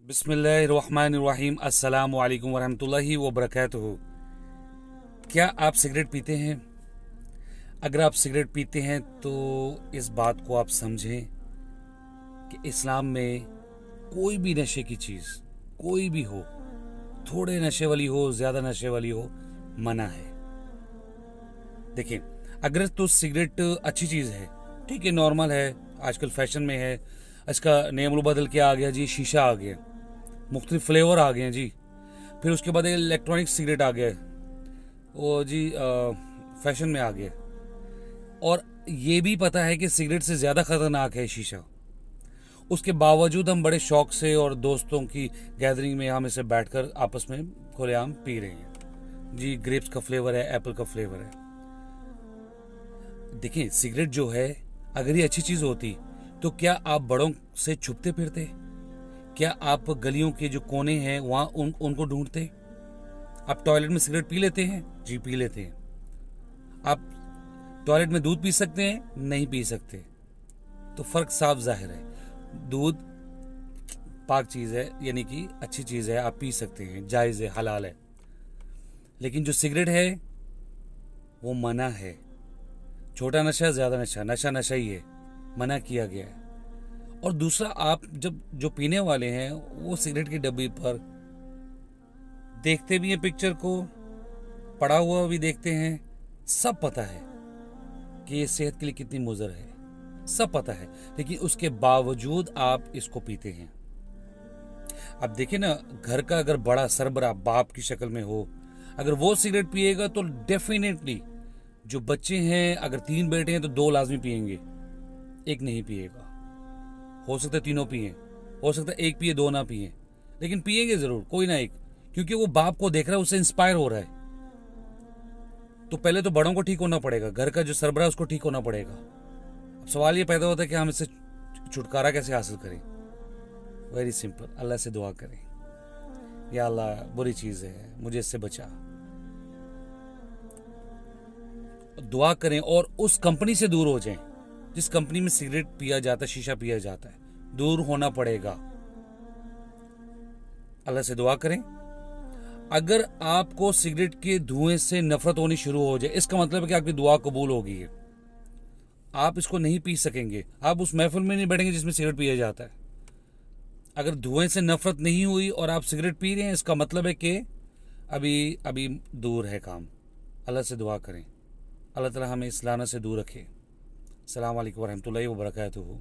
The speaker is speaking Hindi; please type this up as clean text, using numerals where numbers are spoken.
बिस्मिल्लाहिर्रहमानिर्रहीम अस्सलामु अलैकुम वरहमतुल्लाहि वबरकातुहू। क्या आप सिगरेट पीते हैं? अगर आप सिगरेट पीते हैं तो इस बात को आप समझें कि इस्लाम में कोई भी नशे की चीज़ कोई भी हो, थोड़े नशे वाली हो, ज़्यादा नशे वाली हो, मना है। देखिए, अगर तो सिगरेट अच्छी चीज़ है, ठीक है, नॉर्मल है, आजकल फैशन में है, इसका नेम बदल के आ गया जी, शीशा आ गया, मुख्तलिफ फ्लेवर आ गए हैं जी। फिर उसके बाद इलेक्ट्रॉनिक सिगरेट आ गया, वो जी फैशन में आ गया। और ये भी पता है कि सिगरेट से ज़्यादा ख़तरनाक है शीशा। उसके बावजूद हम बड़े शौक से और दोस्तों की गैदरिंग में हम इसे बैठकर आपस में खुलेआम पी रहे हैं जी। ग्रेप्स का फ्लेवर है, एप्पल का फ्लेवर है। देखिए, सिगरेट जो है, अगर ये अच्छी चीज़ होती तो क्या आप बड़ों से छुपते फिरते? क्या आप गलियों के जो कोने हैं वहां उनको ढूंढते? आप टॉयलेट में सिगरेट पी लेते हैं जी, पी लेते हैं। आप टॉयलेट में दूध पी सकते हैं? नहीं पी सकते। तो फर्क साफ जाहिर है। दूध पाक चीज है, यानी कि अच्छी चीज है, आप पी सकते हैं, जायज है, हलाल है। लेकिन जो सिगरेट है वो मना है। छोटा नशा, ज्यादा नशा, नशा नशा ही है, मना किया गया है। और दूसरा, आप जब जो पीने वाले हैं वो सिगरेट की डब्बी पर देखते भी हैं, पिक्चर को पड़ा हुआ भी देखते हैं, सब पता है कि ये सेहत के लिए कितनी मुज़र है, सब पता है, लेकिन उसके बावजूद आप इसको पीते हैं। अब देखिए ना, घर का अगर बड़ा सरबरा बाप की शक्ल में हो, अगर वो सिगरेट पिएगा तो डेफिनेटली जो बच्चे हैं, अगर 3 बेटे हैं तो 2 लाजमी पिएंगे, एक नहीं पिएगा। हो सकता है तीनों पिए, हो सकता है एक पिए, 2 ना पिए, लेकिन पिएंगे जरूर कोई ना एक, क्योंकि वो बाप को देख रहा है, उससे इंस्पायर हो रहा है। तो पहले तो बड़ों को ठीक होना पड़ेगा, घर का जो सरबरा है उसको ठीक होना पड़ेगा। अब सवाल ये पैदा होता है कि हम इससे छुटकारा कैसे हासिल करें? वेरी सिंपल, अल्लाह से दुआ करें, या अल्लाह बुरी चीज़ है, मुझे इससे बचा। दुआ करें और उस कंपनी से दूर हो जाएं जिस कंपनी में सिगरेट पिया जाता है, शीशा पिया जाता है, दूर होना पड़ेगा। अल्लाह से दुआ करें। अगर आपको सिगरेट के धुएं से नफरत होनी शुरू हो जाए, इसका मतलब है कि आपकी दुआ कबूल हो गई है। आप इसको नहीं पी सकेंगे, आप उस महफिल में नहीं बैठेंगे जिसमें सिगरेट पिया जाता है। अगर धुएं से नफरत नहीं हुई और आप सिगरेट पी रहे हैं, इसका मतलब है कि अभी अभी दूर है काम। अल्लाह से दुआ करें, अल्लाह ताला हमें इस लानत से दूर रखे। अस्सलाम वालेकुम वरहमतुल्लाहि वबरकातुहू।